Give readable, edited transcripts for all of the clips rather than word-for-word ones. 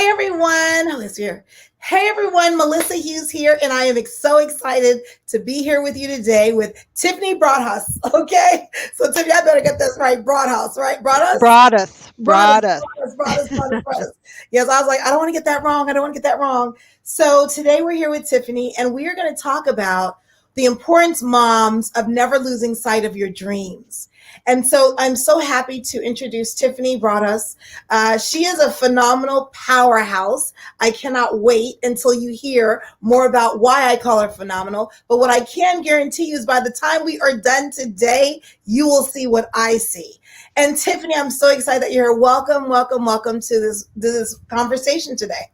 Hey everyone, who is here? Hey everyone, Melissa Hughes here, and I am so excited to be here with you today with Tiffany Broadous. Okay, so Tiffany, I better get this right. Broadhouse, right? Broadous? Broadus, Brothers, Broadus. brothers. Yes, I was like, I don't want to get that wrong. I don't want to get that wrong. So today we're here with Tiffany, and we are going to talk about the importance, moms, of never losing sight of your dreams. And so I'm so happy to introduce Tiffany Broadous. She is a phenomenal powerhouse. I cannot wait until you hear more about why I call her phenomenal. But what I can guarantee you is by the time we are done today, you will see what I see. And Tiffany, I'm so excited that you're here. Welcome, welcome, welcome to this conversation today.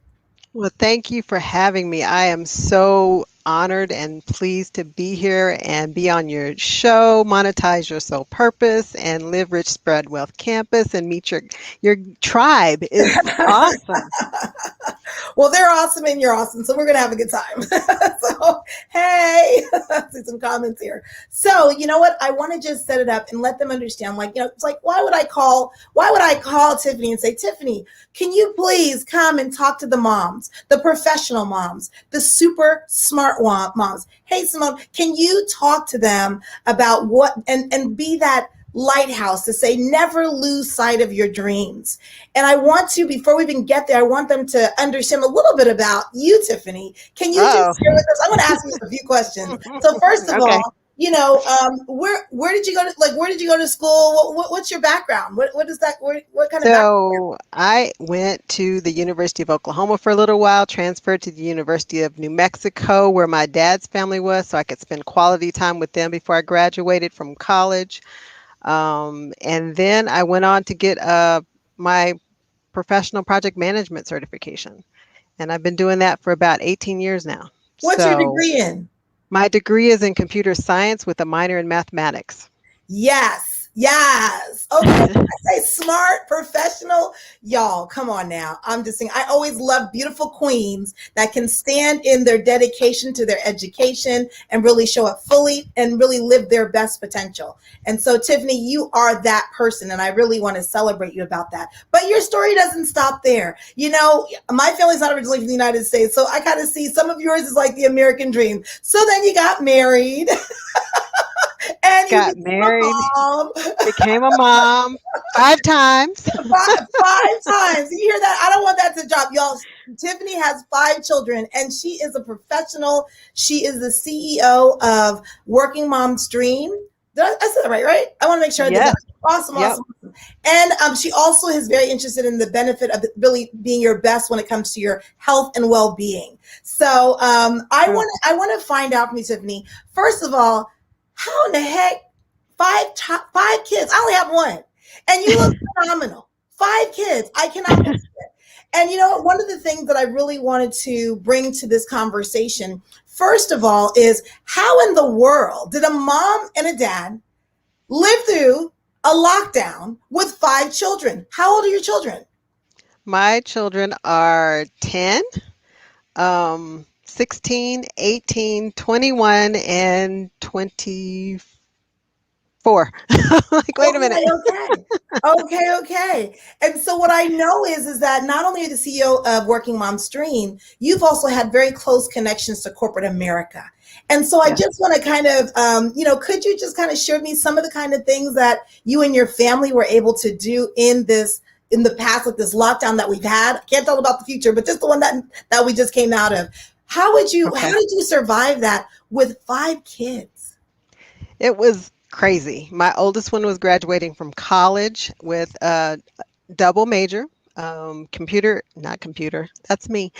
Well, thank you for having me. I am so honored and pleased to be here and be on your show, Monetize Your Soul Purpose, and Live Rich, Spread Wealth Campus, and meet your tribe is awesome. Well, they're awesome and you're awesome, so we're gonna have a good time. So, hey, I see some comments here. So, you know what? I want to just set it up and let them understand. Like, it's like, why would I call Tiffany and say, Tiffany, can you please come and talk to the moms, the professional moms, the super smart moms? Hey, Simone, can you talk to them about what and be that lighthouse to say never lose sight of your dreams. And I want to, before we even get there, I want them to understand a little bit about you, Tiffany. Can you just Oh, share with us? I'm going to ask you a few questions. So first of okay. all, where did you go to, like, where did you go to school? What's your background? What is that? What kind of background? So I went to the University of Oklahoma for a little while, transferred to the University of New Mexico, where my dad's family was, so I could spend quality time with them before I graduated from college. And then I went on to get my professional project management certification. And I've been doing that for about 18 years now. What's your So degree in? my degree is in computer science with a minor in mathematics. Yes, yes. Okay, I say smart, professional. Y'all, come on now. I'm just saying, I always love beautiful queens that can stand in their dedication to their education and really show up fully and really live their best potential. And so, Tiffany, you are that person, and I really want to celebrate you about that. But your story doesn't stop there. My family's not originally from the United States, so I kind of see some of yours is like the American dream. So then you got married and you Got became a married, mom. became a mom 5 times. Five times. You hear that? I don't want that to drop. Y'all, Tiffany has 5 children and she is a professional. She is the CEO of Working Mom's Dream. I said that right? I want to make sure I did that. Yes. Awesome, Yep. awesome. And she also is very interested in the benefit of really being your best when it comes to your health and well-being. So True. I want to find out from you, Tiffany. First of all, how in the heck five kids? I only have one, and you look phenomenal. 5 kids. I cannot believe it. And one of the things that I really wanted to bring to this conversation, first of all, is how in the world did a mom and a dad live through a lockdown with 5 children? How old are your children? My children are 10, 16, 18, 21, and 24. Like, wait a minute. Okay. And so what I know is that not only are you the CEO of Working Mom's Dream, you've also had very close connections to corporate America. And so I Yes. just want to kind of, could you just kind of share with me some of the kind of things that you and your family were able to do in the past with this lockdown that we've had? I can't tell about the future, but just the one that we just came out of. How did Okay. you survive that with 5 kids? It was crazy. My oldest one was graduating from college with a double major, not computer, that's me,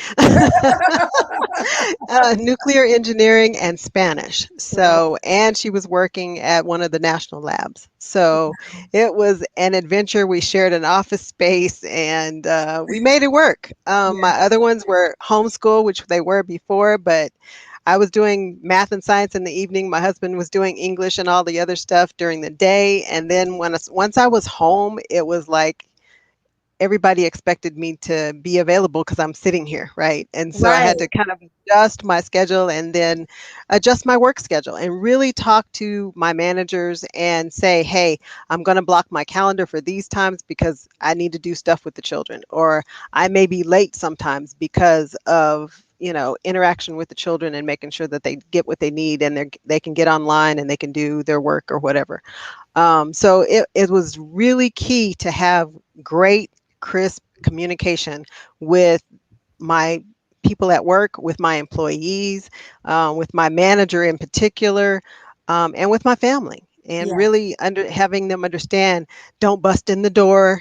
nuclear engineering and Spanish. Wow. So, and she was working at one of the national labs. So it was an adventure. We shared an office space and we made it work. Yeah. My other ones were homeschool, which they were before, but I was doing math and science in the evening. My husband was doing English and all the other stuff during the day. And then once I was home, it was like everybody expected me to be available because I'm sitting here, right? And so I had Right. to kind of adjust my schedule and then adjust my work schedule and really talk to my managers and say, hey, I'm going to block my calendar for these times because I need to do stuff with the children, or I may be late sometimes because of interaction with the children and making sure that they get what they need and they can get online and they can do their work or whatever. So it was really key to have great, crisp communication with my people at work, with my employees, with my manager in particular, and with my family. And Yeah. really having them understand, don't bust in the door,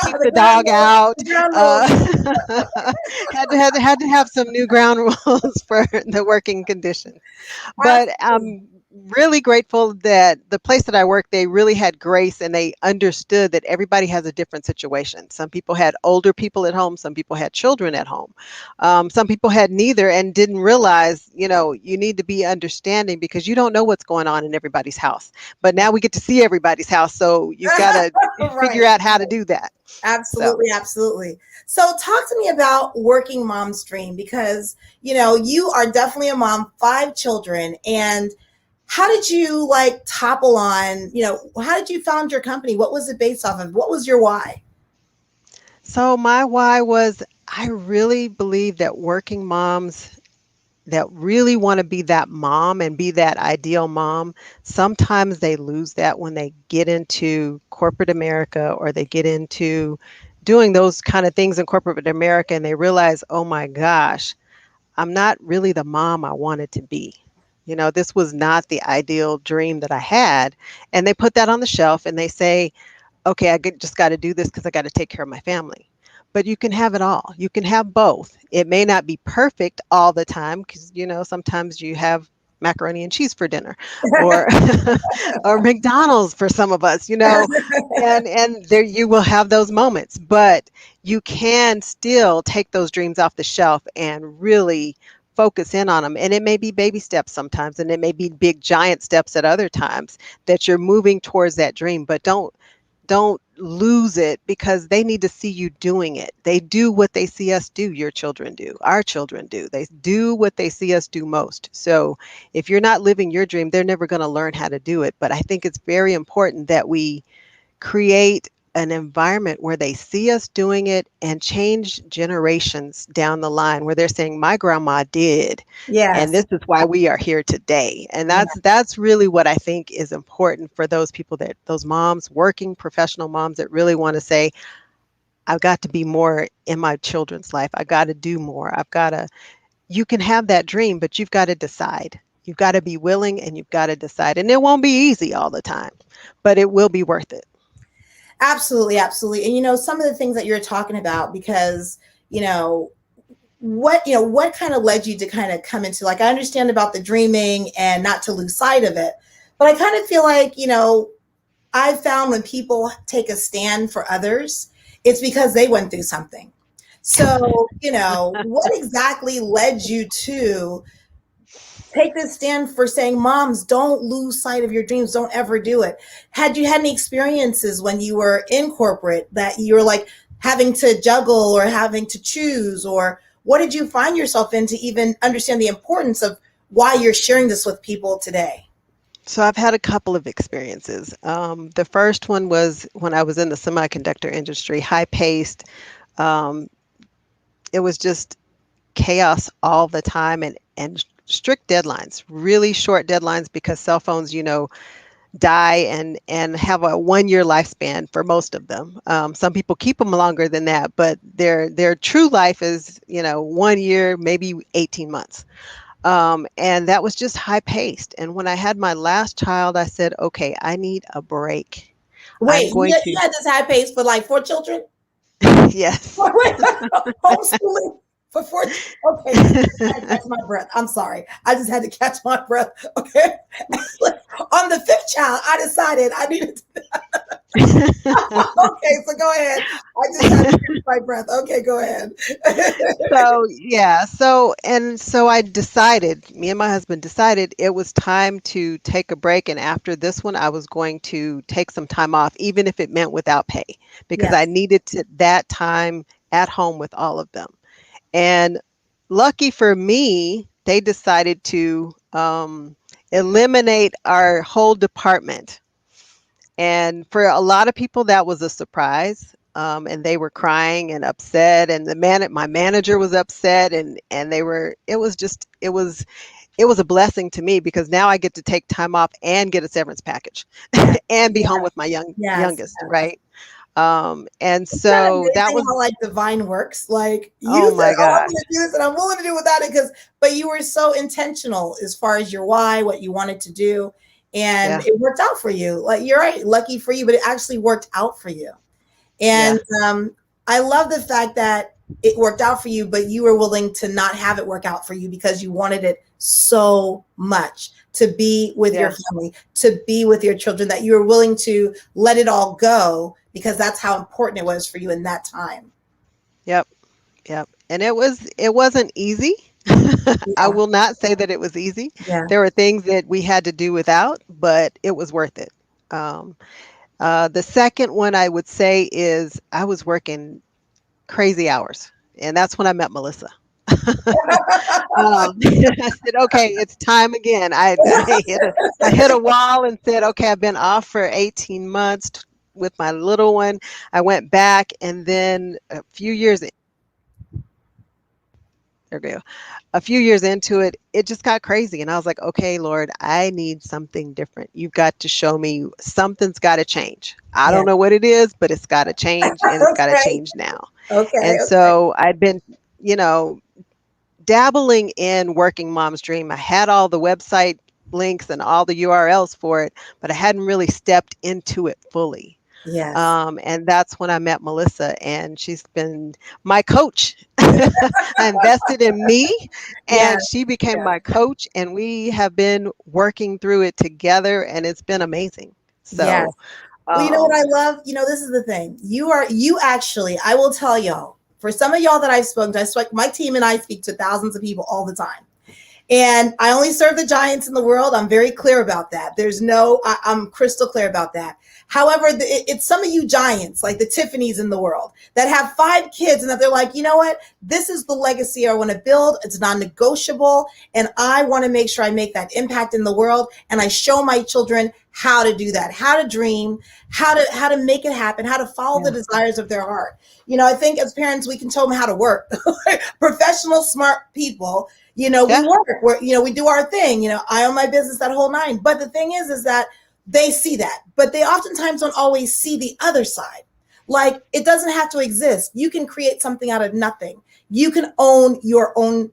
keep The the ground dog rules. out. The ground rules. Uh, had to have some new ground rules for the working conditions. But Absolutely. I'm really grateful that the place that I work, they really had grace and they understood that everybody has a different situation. Some people had older people at home, some people had children at home. Some people had neither and didn't realize, you need to be understanding because you don't know what's going on in everybody's house. But now we get to see everybody's house, so you've got to figure Right. out how to do that. So. Absolutely, absolutely. So, talk to me about working mom's dream because you are definitely a mom, 5 children, and how did you like topple on? How did you found your company? What was it based off of? What was your why? So my why was I really believe that working moms that really want to be that mom and be that ideal mom, sometimes they lose that when they get into corporate America or they get into doing those kind of things in corporate America and they realize, oh my gosh, I'm not really the mom I wanted to be. This was not the ideal dream that I had. And they put that on the shelf and they say, okay, just got to do this because I got to take care of my family. But you can have it all. You can have both. It may not be perfect all the time because, sometimes you have macaroni and cheese for dinner or or McDonald's for some of us, and there you will have those moments, but you can still take those dreams off the shelf and really focus in on them. And it may be baby steps sometimes, and it may be big giant steps at other times that you're moving towards that dream, but don't lose it because they need to see you doing it. They do what they see us do. Your children do. Our children do. They do what they see us do most. So if you're not living your dream, they're never going to learn how to do it. But I think it's very important that we create an environment where they see us doing it and change generations down the line where they're saying my grandma did, and Yes. this is why we are here today. And Yeah. that's really what I think is important for those people, that those moms, working professional moms, that really want to say, I've got to be more in my children's life. I got to do more. You can have that dream, but you've got to decide. You've got to be willing and you've got to decide. And it won't be easy all the time, but it will be worth it. Absolutely, absolutely. And some of the things that you're talking about, because you know what kind of led you to kind of come into, like, I understand about the dreaming and not to lose sight of it, but I kind of feel like I've found when people take a stand for others, it's because they went through something. So, what exactly led you to take this stand for saying, moms, don't lose sight of your dreams, don't ever do it? Had you had any experiences when you were in corporate that you were like having to juggle or having to choose, or what did you find yourself in to even understand the importance of why you're sharing this with people today? So I've had a couple of experiences. The first one was when I was in the semiconductor industry, high paced. Um, it was just chaos all the time and strict deadlines, really short deadlines because cell phones, die and have a 1 year lifespan for most of them. Some people keep them longer than that, but their true life is, 1 year, maybe 18 months. And that was just high paced. And when I had my last child, I said, okay, I need a break. I'm Wait, going you to, had this high pace for like 4 children? yes. Homeschooling? For 14. Okay. I had to catch my breath. I'm sorry. I just had to catch my breath. Okay. On the fifth child, I decided I needed to. Okay, so go ahead. I just had to catch my breath. Okay, go ahead. So yeah, so I decided, me and my husband decided it was time to take a break, and after this one I was going to take some time off, even if it meant without pay, because I Yes. needed that time at home with all of them. And lucky for me, they decided to eliminate our whole department. And for a lot of people, that was a surprise. And they were crying and upset, and my manager was upset, and they were. It was a blessing to me because now I get to take time off and get a severance package, Yes. and be Yes. home with my Yes. youngest, Yes. right? And Isn't that so that amazing was, how like divine works? Like you oh said, my "Oh, I'm gosh, going to do this, and I'm willing to do without it," because but you were so intentional as far as your why, what you wanted to do, and yeah, it worked out for you. Like you're right, lucky for you, but it actually worked out for you. yeah, And I love the fact that it worked out for you, but you were willing to not have it work out for you because you wanted it so much to be with your yeah, family, to be with your children, that you were willing to let it all go because that's how important it was for you in that time. yep, yep. And it wasn't easy. I Yeah. will not say that it was easy. Yeah. There were things that we had to do without, but it was worth it. Um, the second one I would say is I was working crazy hours, and that's when I met Melissa. I said, okay, it's time again. I hit a wall and said, okay, I've been off for 18 months with my little one. I went back, and then there we go. A few years into it, it just got crazy. And I was like, okay, Lord, I need something different. You've got to show me something's got to change. I Yeah. don't know what it is, but it's got to change, and it's got to Okay. change now. Okay. And Okay. so I'd been, you know, dabbling in Working Mom's Dream. I had all the website links and all the URLs for it, but I hadn't really stepped into it fully. Yes. And that's when I met Melissa, and she's been my coach. I invested in me, Yeah. and she became Yeah. my coach, and we have been working through it together, and it's been amazing. Yes. So, Well, you know what I um, love? This is the thing. You actually, I will tell y'all, for some of y'all that I've spoken to, my team and I speak to thousands of people all the time. And I only serve the giants in the world. I'm very clear about that. I'm crystal clear about that. However, it's some of you giants, like the Tiffany's in the world, that have 5 kids and that they're like, you know what? This is the legacy I want to build. It's non negotiable. And I want to make sure I make that impact in the world. And I show my children how to do that, how to dream, how to make it happen, how to follow the yeah, desires of their heart. I think as parents, we can tell them how to work. Professional, smart people, we yeah, work, we do our thing, I own my business, that whole nine. But the thing is that they see that, but they oftentimes don't always see the other side. Like it doesn't have to exist. You can create something out of nothing. You can own your own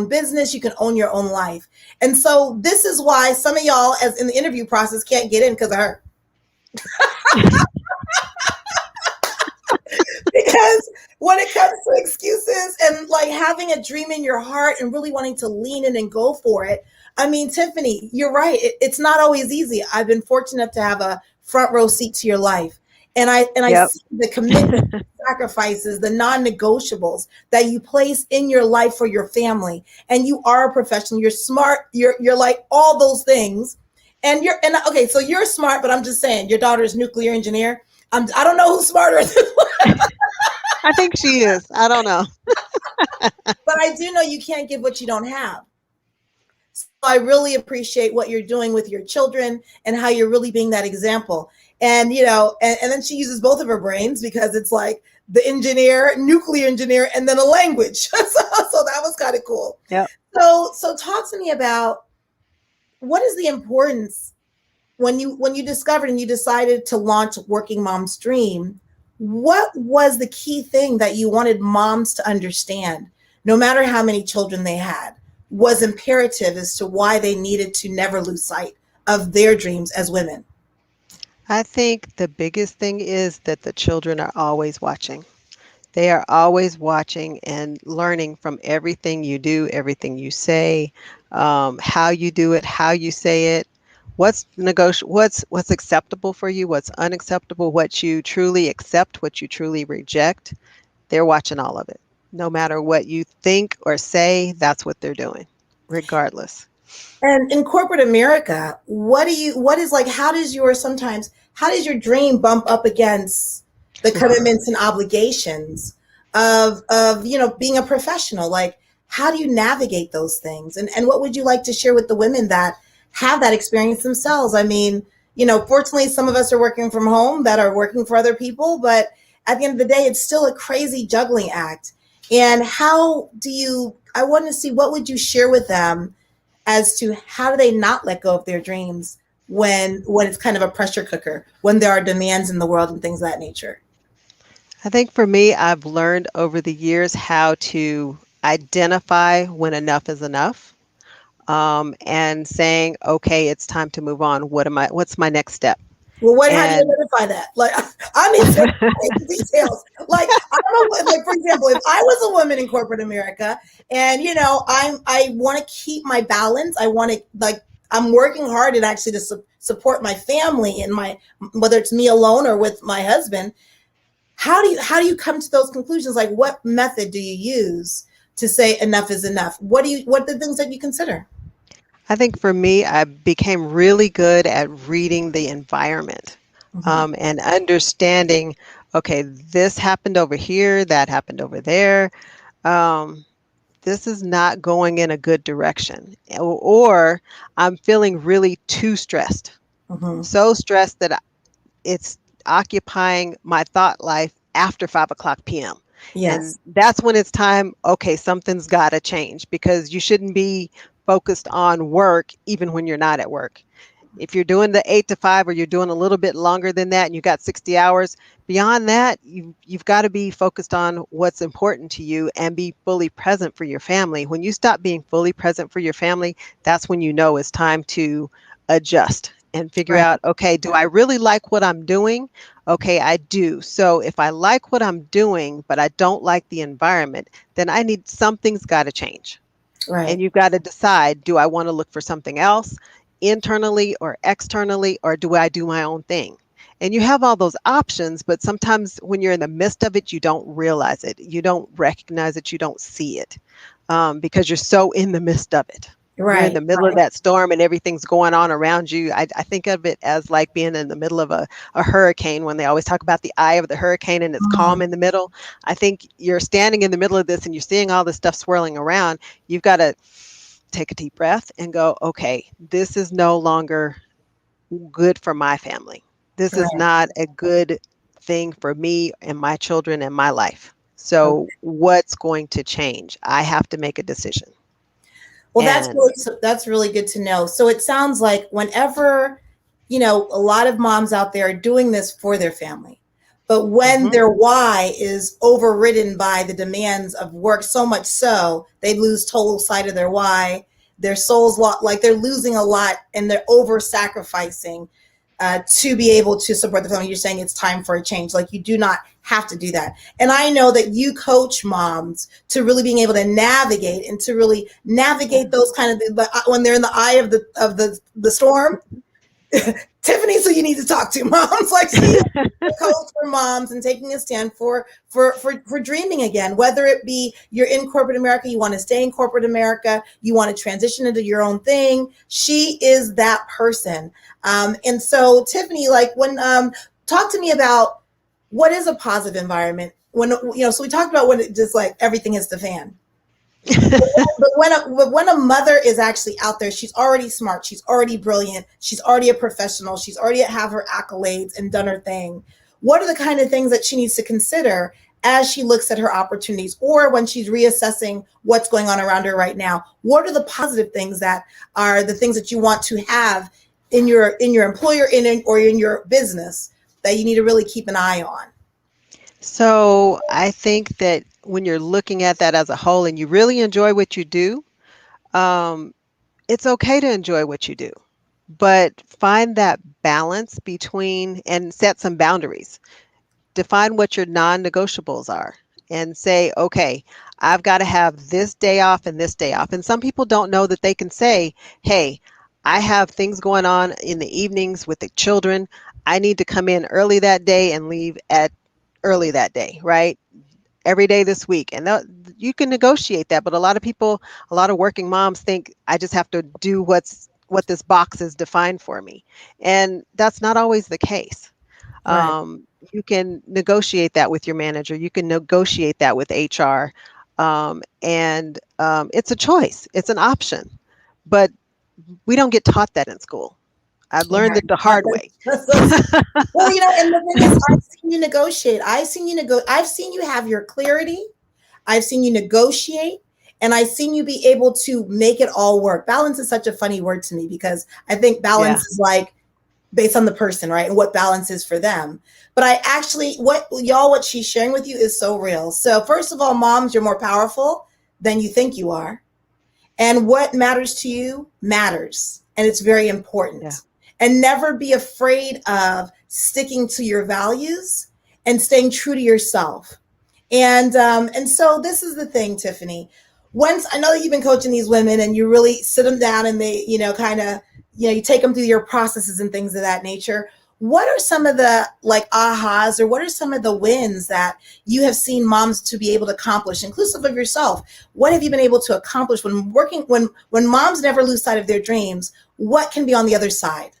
business. You can own your own life. And so this is why some of y'all, as in the interview process, can't get in because of her. Because when it comes to excuses and like having a dream in your heart and really wanting to lean in and go for it, I mean, Tiffany, you're right. It's not always easy. I've been fortunate to have a front row seat to your life, and I yep, see the commitment, sacrifices, the non-negotiables that you place in your life for your family. And you are a professional. You're smart. You're like all those things. And okay, so you're smart, but I'm just saying, your daughter's nuclear engineer. I don't know who's smarter. I think she is. I don't know. But I do know you can't give what you don't have. So I really appreciate what you're doing with your children and how you're really being that example. And then she uses both of her brains because it's like the engineer, nuclear engineer, and then a language. So that was kind of cool. Yep. So talk to me about what is the importance when you discovered and you decided to launch Working Mom's Dream. What was the key thing that you wanted moms to understand, no matter how many children they had, was imperative as to why they needed to never lose sight of their dreams as women? I think the biggest thing is that the children are always watching. They are always watching and learning from everything you do, everything you say, how you do it, how you say it, what's acceptable for you, what's unacceptable, what you truly accept, what you truly reject. They're watching all of it. No matter what you think or say, that's what they're doing, regardless. And in corporate America, what is like, how does your sometimes, how does your dream bump up against the commitments and obligations of, being a professional? Like, how do you navigate those things? And what would you like to share with the women that have that experience themselves? I mean, fortunately, some of us are working from home that are working for other people, but at the end of the day, it's still a crazy juggling act. And how do you, I want to see, what would you share with them as to how do they not let go of their dreams when it's kind of a pressure cooker, when there are demands in the world and things of that nature? I think for me, I've learned over the years how to identify when enough is enough, and saying, okay, it's time to move on. What's my next step? Well, how do you And identify that? Like, I need some details. Like, like, for example, if I was a woman in corporate America, and I want to keep my balance. I want to, like, I'm working hard and actually to support my family and my, whether it's me alone or with my husband. How do you come to those conclusions? Like, what method do you use to say enough is enough? What are the things that you consider? I think for me, I became really good at reading the environment, Hmm. and understanding, okay, this happened over here, that happened over there. Um, this is not going in a good direction. Or I'm feeling really too stressed. Hmm. So stressed that it's occupying my thought life after 5 o'clock p.m. And Yes. that's when it's time, okay, something's got to change, because you shouldn't be focused on work even when you're not at work. If you're doing the 8 to 5, or you're doing a little bit longer than that and you got 60 hours, beyond that, you've got to be focused on what's important to you and be fully present for your family. When you stop being fully present for your family, that's when you know it's time to adjust and figure Right. out, okay, do I really like what I'm doing? Okay, I do. So if I like what I'm doing, but I don't like the environment, then I need something's got to change. And Right. you've got to decide, do I want to look for something else internally or externally, or do I do my own thing? And you have all those options, but sometimes when you're in the midst of it, you don't realize it. You don't recognize it. You don't see it, because you're so in the midst of it. You're in Right. the middle of Right. that storm and everything's going on around you. I think of it as like being in the middle of a hurricane, when they always talk about the eye of the hurricane and it's calm Mhm. in the middle. I think you're standing in the middle of this and you're seeing all this stuff swirling around. You've got to take a deep breath and go, okay, this is no longer good for my family. This is Right. not a good thing for me and my children and my life. So, Okay. what's going to change? I have to make a decision. Well, And that's really good to know. So it sounds like whenever, a lot of moms out there are doing this for their family, but when mhm, their why is overridden by the demands of work, so much so they lose total sight of their why. Their souls like they're losing a lot, and they're over sacrificing to be able to support the family. You're saying it's time for a change. Like, you do not have to do that. And I know that you coach moms to really being able to navigate and to really navigate those kind of when they're in the eye of the storm. Tiffany, so you need to talk to moms. Like, she is the coach for moms and taking a stand for dreaming again. Whether it be you're in corporate America, you want to stay in corporate America, you want to transition into your own thing. She is that person. And so, Tiffany, like, when talk to me about what is a positive environment when so we talked about when it just like everything hits the fan. But when a mother is actually out there, she's already smart, she's already brilliant, she's already a professional, she's already have her accolades and done her thing. What are the kind of things that she needs to consider as she looks at her opportunities, or when she's reassessing what's going on around her right now? What are the positive things that are the things that you want to have in your employer, or in your business, that you need to really keep an eye on? so I think that when you're looking at that as a whole and you really enjoy what you do, um, it's okay to enjoy what you do, but find that balance between and set some boundaries. Define what your non-negotiables are. and say, okay, I've got to have this day off and this day off. And some people don't know that they can say, hey, I have things going on in the evenings with the children. I need to come in early that day and leave at early that day, right? Every day this week. And you can negotiate that. But a lot of people, a lot of working moms think I just have to do what this box is defined for me. And that's not always the case. Right. You can negotiate that with your manager. You can negotiate that with HR. And it's a choice, it's an option. But we don't get taught that in school. I've learned it the Right. hard way. Well, and the thing is, I've seen you negotiate. I've seen you have your clarity. I've seen you negotiate, and I've seen you be able to make it all work. Balance is such a funny word to me because I think balance Yeah, is like based on the person, right? And what balance is for them. But I actually, what she's sharing with you is so real. So, first of all, moms, you're more powerful than you think you are. And what matters to you matters. And it's very yeah, important. And never be afraid of sticking to your values and staying true to yourself. And so this is the thing, Tiffany. Once I know that you've been coaching these women and you really sit them down and they, kind of, you take them through your processes and things of that nature. What are some of the like ahas, or what are some of the wins that you have seen moms to be able to accomplish, inclusive of yourself? What have you been able to accomplish when moms never lose sight of their dreams? What can be on the other side?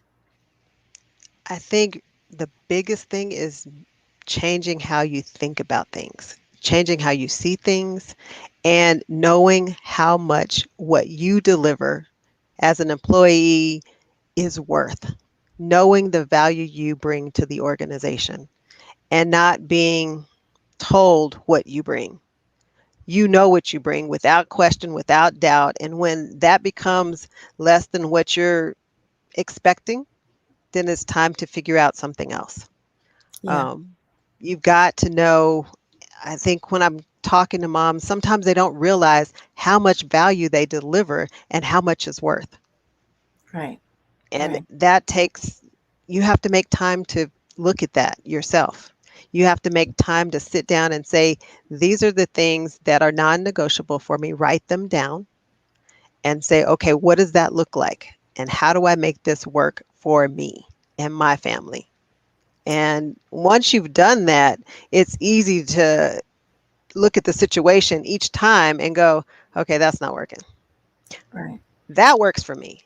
I think the biggest thing is changing how you think about things, changing how you see things, and knowing how much what you deliver as an employee is worth. Knowing the value you bring to the organization and not being told what you bring. You know what you bring without question, without doubt. And when that becomes less than what you're expecting, then it's time to figure out something else. Yeah. Um, you've got to know, I think when I'm talking to moms, sometimes they don't realize how much value they deliver and how much is worth. Right. And Right. that takes, you have to make time to look at that yourself. You have to make time to sit down and say, these are the things that are non negotiable for me. Write them down and say, okay, what does that look like? And how do I make this work for me and my family? And once you've done that, it's easy to look at the situation each time and go, okay, that's not working. Right. That works for me.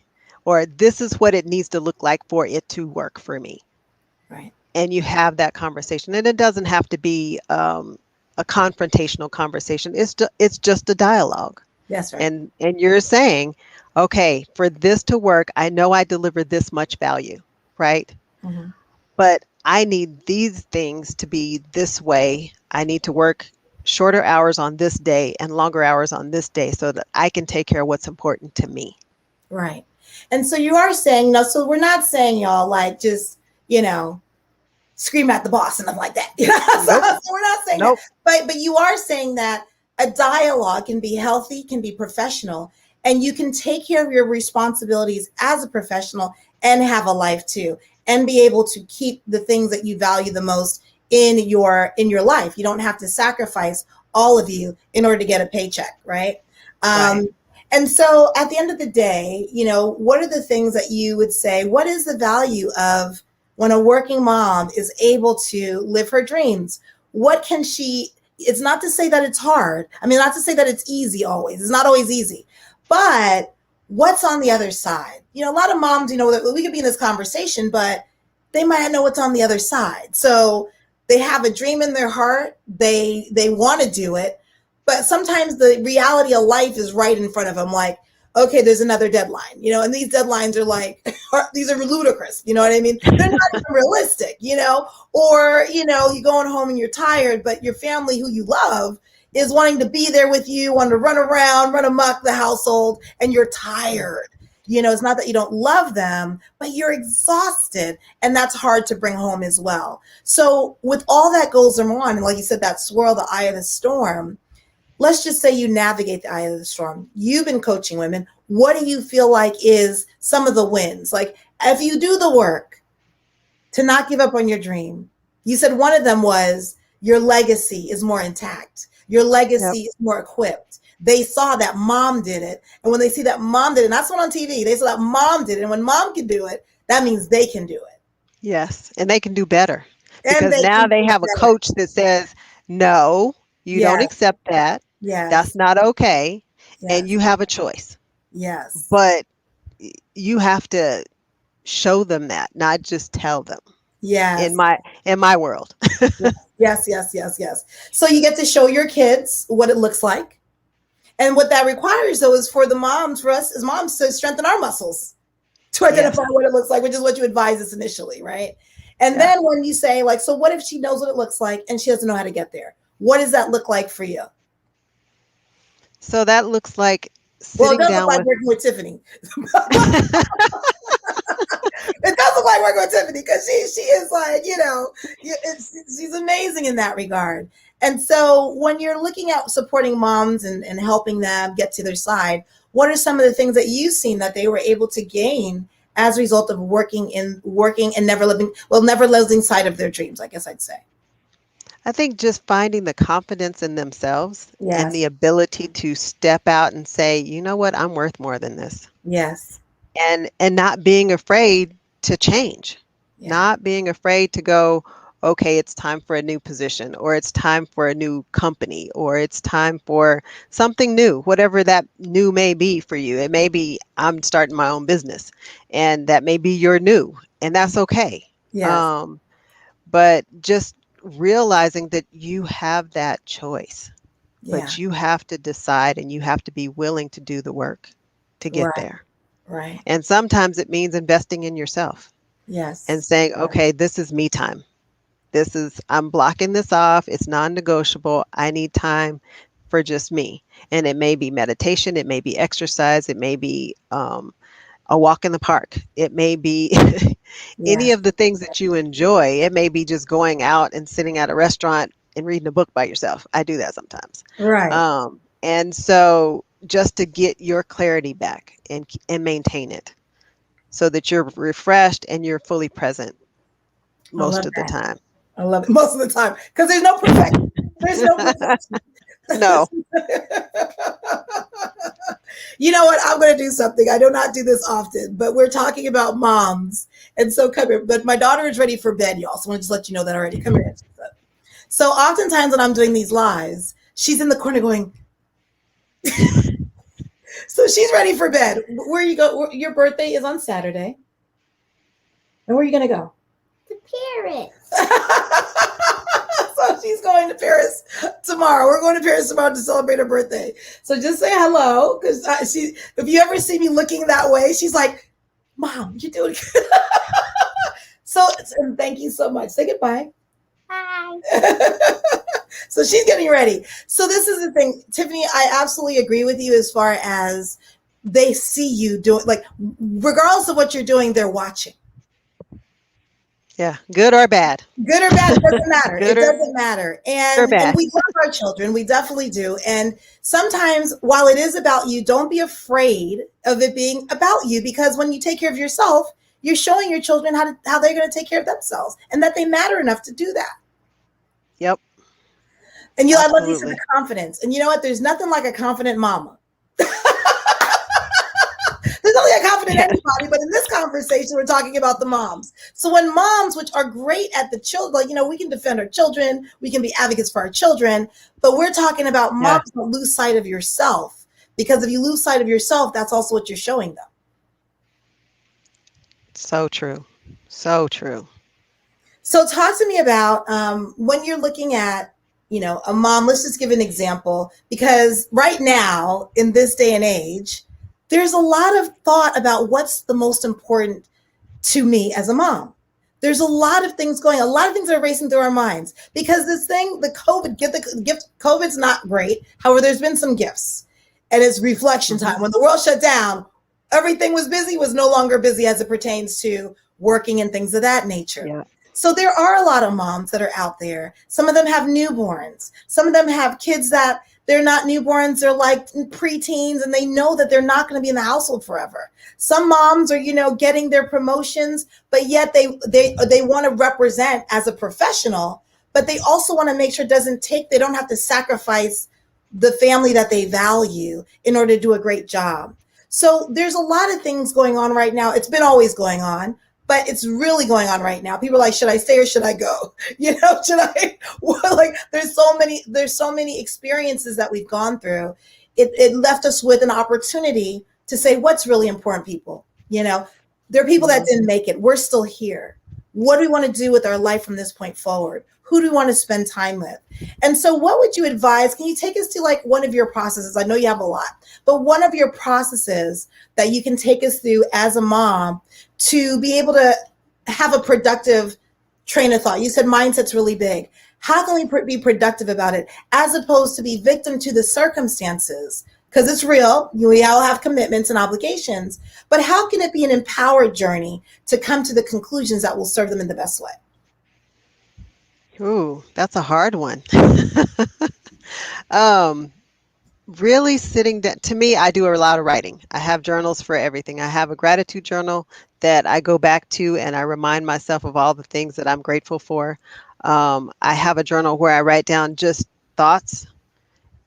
Or this is what it needs to look like for it to work for me. Right. And you have that conversation. And it doesn't have to be a confrontational conversation. It's just a dialogue. That's right. And you're saying, okay, for this to work, I know I deliver this much value, right? Hmm. But I need these things to be this way. I need to work shorter hours on this day and longer hours on this day so that I can take care of what's important to me. Right. And so you are saying, no, so we're not saying y'all like just, you know, scream at the boss and nothing like that. Nope. So we're not saying that. Nope. But you are saying that a dialogue can be healthy, can be professional, and you can take care of your responsibilities as a professional and have a life too, and be able to keep the things that you value the most in your life. You don't have to sacrifice all of you in order to get a paycheck, right? Right. Um, and so at the end of the day, what are the things that you would say? What is the value of when a working mom is able to live her dreams? What can she? It's not to say that it's hard. I mean, not to say that it's easy always. It's not always easy. But what's on the other side? A lot of moms, that we could be in this conversation, but they might not know what's on the other side. So they have a dream in their heart. They want to do it, but sometimes the reality of life is right in front of them. Like, okay, there's another deadline, and these deadlines are like, these are ludicrous. You know what I mean? They're not even realistic, or, you're going home and you're tired, but your family who you love is wanting to be there with you, wanting to run around, run amok the household, and you're tired. It's not that you don't love them, but you're exhausted. And that's hard to bring home as well. So, with all that goes on, and like you said, that swirl, the eye of the storm, let's just say you navigate the eye of the storm. You've been coaching women. What do you feel like is some of the wins? Like, if you do the work to not give up on your dream, you said one of them was your legacy is more intact. Your Yep. legacy is more equipped. They saw that mom did it. And when they see that mom did it, and that's what on TV, they saw that mom did it. And when mom can do it, that means they can do it. Yes. And they can do better And because they now can they do have a better. coach that says, no, you don't Yes, accept that. That's yes, not okay. And yes, you have a choice. yes, But you have to show them that, not just tell them in yes. my world. Yes, yes, yes, yes. So you get to show your kids what it looks like. And what that requires, though, is for the moms, for us as moms, to strengthen our muscles to identify Yes. what it looks like, which is what you advise us initially, right? And Yeah. then when you say, like, so what if she knows what it looks like and she doesn't know how to get there? What does that look like for you? So that looks like Well, it sitting does look down like with working with Tiffany. It does look like working with Tiffany because she is like, she's amazing in that regard. And so when you're looking at supporting moms and helping them get to their side, what are some of the things that you've seen that they were able to gain as a result of working and never losing sight of their dreams, I guess I'd say. I think just finding the confidence in themselves and Yes. the ability to step out and say, you know what, I'm worth more than this. Yes. And not being afraid to change, Yeah. not being afraid to go, okay, it's time for a new position, or it's time for a new company, or it's time for something new, whatever that new may be for you. It may be I'm starting my own business, and that may be your new, and that's okay. Yes. Um, but just realizing that you have that choice, Yeah. but you have to decide and you have to be willing to do the work to get Right. there. Right. And sometimes it means investing in yourself and Yes. saying, okay, this is me time. I'm blocking this off. It's non negotiable. I need time for just me. And it may be meditation, it may be exercise, it may be a walk in the park, it may be any Yes. of the things that you enjoy. It may be just going out and sitting at a restaurant and reading a book by yourself. I do that sometimes. Right. And so just to get your clarity back and maintain it so that you're refreshed and you're fully present I most love of the that. time. I love it most of the time because there's no perfection. There's no perfection. No. You know what? I'm going to do something. I do not do this often, but we're talking about moms. And so come here. But my daughter is ready for bed, y'all. So I want to just let you know that already. Come here. So oftentimes when I'm doing these lives, she's in the corner going, so she's ready for bed. Where you go? Your birthday is on Saturday. And where are you going to go? To Paris. So she's going to Paris tomorrow. We're going to Paris tomorrow to celebrate her birthday. So just say hello, because if you ever see me looking that way, she's like, "Mom, you're doing good." So, and thank you so much. Say goodbye. Bye. So she's getting ready. So this is the thing, Tiffany. I absolutely agree with you as far as they see you doing, like, regardless of what you're doing, they're watching. Yeah. Good or bad. Good or bad, it doesn't matter. Good It or doesn't matter. And bad. we love our children. We definitely do. And sometimes while it is about you, don't be afraid of it being about you, because when you take care of yourself, you're showing your children how they're going to take care of themselves and that they matter enough to do that. Yep. And I love you said Absolutely. the confidence. And you know what? There's nothing like a confident mama. There's only a confident Yeah. anybody, but in this conversation, we're talking about the moms. So when moms, which are great at the children, like, we can defend our children, we can be advocates for our children, but we're talking about Yeah. moms don't lose sight of yourself, because if you lose sight of yourself, that's also what you're showing them. So true. So true. So talk to me about when you're looking at, a mom. Let's just give an example, because right now in this day and age, there's a lot of thought about what's the most important to me as a mom. There's a lot of things a lot of things are racing through our minds, because this thing, the gift, COVID's not great. However, there's been some gifts, and it's reflection Hmm. time. When the world shut down, everything was no longer busy as it pertains to working and things of that nature. Yeah. So there are a lot of moms that are out there. Some of them have newborns. Some of them have kids that they're not newborns. They're like preteens, and they know that they're not going to be in the household forever. Some moms are, getting their promotions, but yet they want to represent as a professional, but they also want to make sure they don't have to sacrifice the family that they value in order to do a great job. So there's a lot of things going on right now. It's been always going on, but it's really going on right now. People are like, should I stay or should I go? Should I like there's so many experiences that we've gone through. It left us with an opportunity to say what's really important, people. There are people that didn't make it. We're still here. What do we want to do with our life from this point forward? Who do we want to spend time with? And so what would you advise? Can you take us to like one of your processes? I know you have a lot, but one of your processes that you can take us through as a mom to be able to have a productive train of thought. You said mindset's really big. How can we be productive about it as opposed to be victim to the circumstances? Because it's real. We all have commitments and obligations, but how can it be an empowered journey to come to the conclusions that will serve them in the best way? Ooh, that's a hard one. Really sitting down, to me, I do a lot of writing. I have journals for everything. I have a gratitude journal that I go back to and I remind myself of all the things that I'm grateful for. I have a journal where I write down just thoughts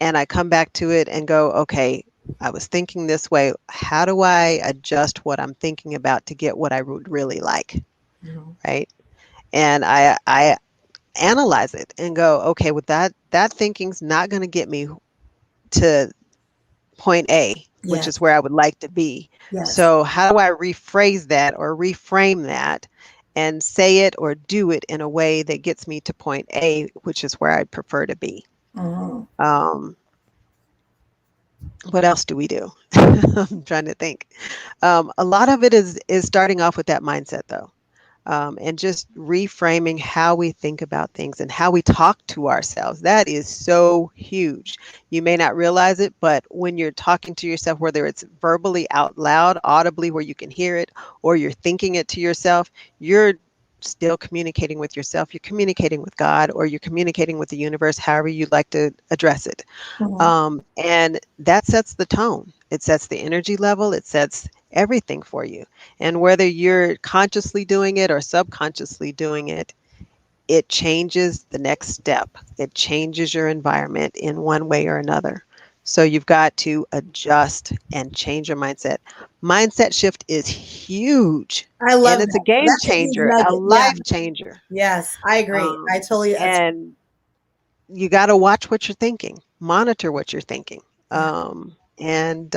and I come back to it and go, okay, I was thinking this way. How do I adjust what I'm thinking about to get what I would really like? Mm-hmm. Right. And I analyze it and go, okay, with that thinking's not going to get me to point A, which is where I would like to be. Yes. So how do I rephrase that or reframe that and say it or do it in a way that gets me to point A, which is where I prefer to be? Mm-hmm. What else do we do? I'm trying to think. A lot of it is starting off with that mindset, though. And just reframing how we think about things and how we talk to ourselves. That is so huge. You may not realize it, but when you're talking to yourself, whether it's verbally out loud, audibly where you can hear it, or you're thinking it to yourself, you're still communicating with yourself. You're communicating with God, or you're communicating with the universe, however you'd like to address it. And that sets the tone. It sets the energy level. It sets everything for you. And whether you're consciously doing it or subconsciously doing it, it changes the next step. It changes your environment in one way or another. So you've got to adjust and change your mindset. Mindset shift is huge. I love and it's that. a game That's a huge changer, a nugget. Yeah. life changer. Yes, I agree. I totally. And you got to watch what you're thinking, monitor what you're thinking. And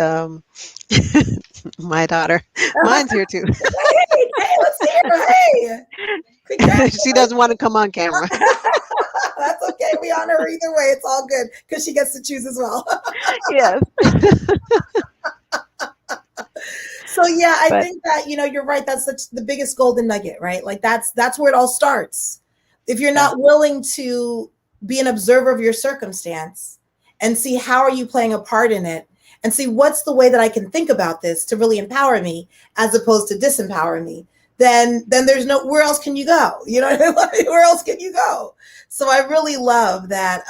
my daughter, mine's here too. Hey, let's hear. Hey, congratulations. She doesn't want to come on camera. That's okay. We honor her either way. It's all good because she gets to choose as well. Yes. So yeah, I think that you're right. That's the biggest golden nugget, right? Like that's where it all starts. If you're not willing to be an observer of your circumstance and see how are you playing a part in it, and see what's the way that I can think about this to really empower me as opposed to disempower me, then there's where else can you go? Where else can you go? So I really love that.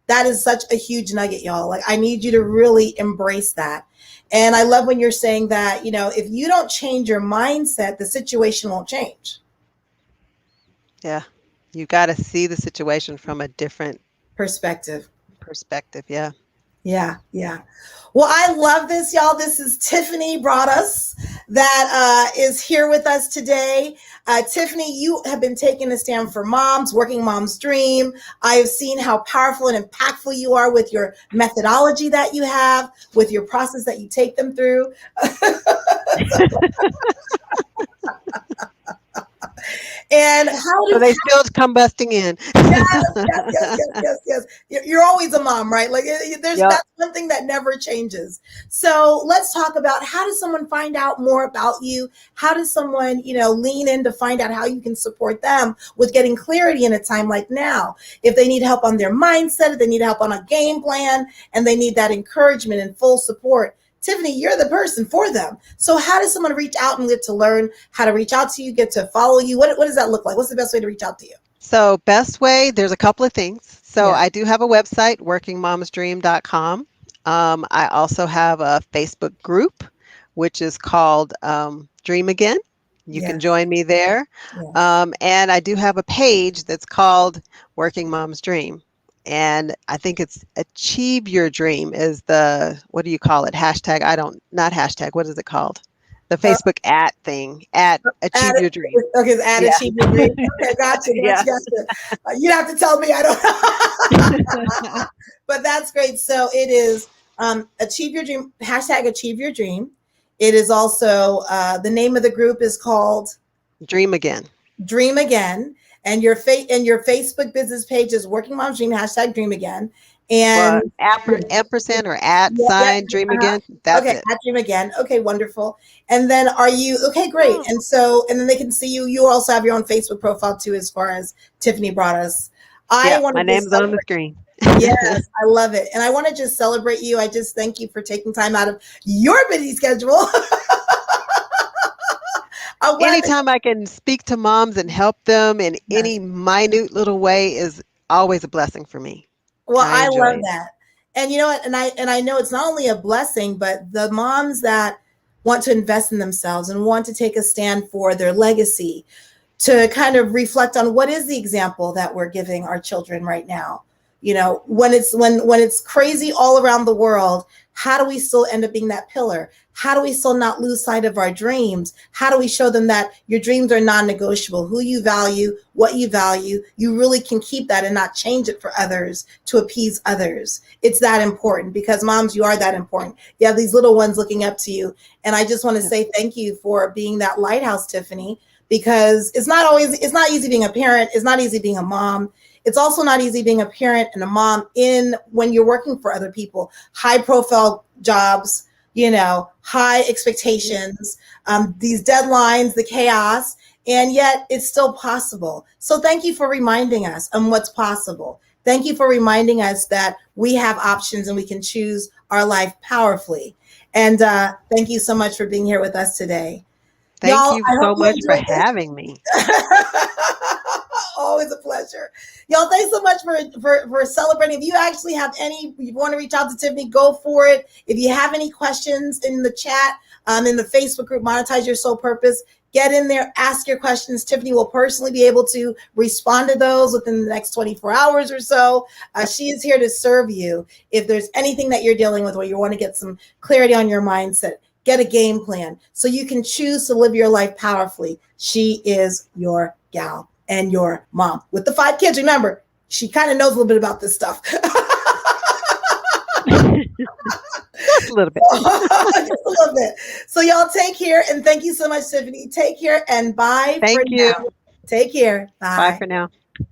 That is such a huge nugget, y'all. Like I need you to really embrace that. And I love when you're saying that, if you don't change your mindset, the situation won't change. Yeah. You got to see the situation from a different perspective. Yeah. Yeah. Well, I love this, y'all. This is Tiffany Broadous that is here with us today. Tiffany, you have been taking a stand for moms, working mom's dream. I have seen how powerful and impactful you are with your methodology that you have, with your process that you take them through. And how so they still come busting in. Yes. You're always a mom, right? Like that's one thing that never changes. So let's talk about, how does someone find out more about you? How does someone, lean in to find out how you can support them with getting clarity in a time like now? If they need help on their mindset, if they need help on a game plan, and they need that encouragement and full support, Tiffany, you're the person for them. So how does someone reach out and get to learn how to reach out to you, get to follow you? What does that look like? What's the best way to reach out to you? So best way, there's a couple of things. So I do have a website, workingmomsdream.com. I also have a Facebook group, which is called Dream Again. You Yeah. can join me there. Yeah. And I do have a page that's called Working Mom's Dream. And I think it's Achieve Your Dream is the, what do you call it? Hashtag, not hashtag, what is it called? The Uh, Facebook at thing, at add Achieve it. Your Dream. Okay, it's add Yeah. achieve your dream. Okay, gotcha, Yeah. gotcha, gotcha. You have to tell me. I don't. But that's great. So it is achieve your dream. Hashtag achieve your dream. It is also the name of the group is called Dream Again. Dream Again, and your Facebook business page is Working Mom's Dream. Hashtag Dream Again, Well, and ampersand or at yeah, yeah. sign Dream Uh-huh. Again. That's Okay, it. at Dream Again. Okay, wonderful. And then are you okay? Great. Oh. And so, and then they can see you. You also have your own Facebook profile too, as far as Tiffany Broadous. I Yep, want my to just name's on the celebrate. screen. Yes, I love it, and I want to just celebrate you. I just thank you for taking time out of your busy schedule. I'm glad that Anytime I can speak to moms and help them in yes. any minute little way is always a blessing for me. Well, I I enjoy love it. that. And you know what? And I know it's not only a blessing, but the moms that want to invest in themselves and want to take a stand for their legacy, to kind of reflect on what is the example that we're giving our children right now. You know, when it's crazy all around the world, how do we still end up being that pillar? How do we still not lose sight of our dreams? How do we show them that your dreams are non-negotiable? Who you value, you really can keep that and not change it for others to appease others. It's that important because moms, you are that important. You have these little ones looking up to you. And I just want to Yeah. say thank you for being that lighthouse, Tiffany, because it's not easy being a parent. It's not easy being a mom. It's also not easy being a parent and a mom in when you're working for other people, high profile jobs, you know, high expectations, these deadlines, the chaos, and yet it's still possible. So thank you for reminding us on what's possible. Thank you for reminding us that we have options and we can choose our life powerfully. And thank you so much for being here with us today. Thank Y'all, you I hope so you much for enjoyed this. having me. Always a pleasure. Y'all, thanks so much for celebrating. If you actually have any, you want to reach out to Tiffany, go for it. If you have any questions in the chat, in the Facebook group, Monetize Your Soul Purpose, get in there, ask your questions. Tiffany will personally be able to respond to those within the next 24 hours or so. She is here to serve you. If there's anything that you're dealing with or you want to get some clarity on your mindset, get a game plan so you can choose to live your life powerfully. She is your gal and your mom with the 5 kids. Remember, she kind of knows a little bit about this stuff. Just a little bit. Just a little bit. So y'all take care and thank you so much, Tiffany. Take care and bye for Thank you. now. Take care. Bye Bye. for now.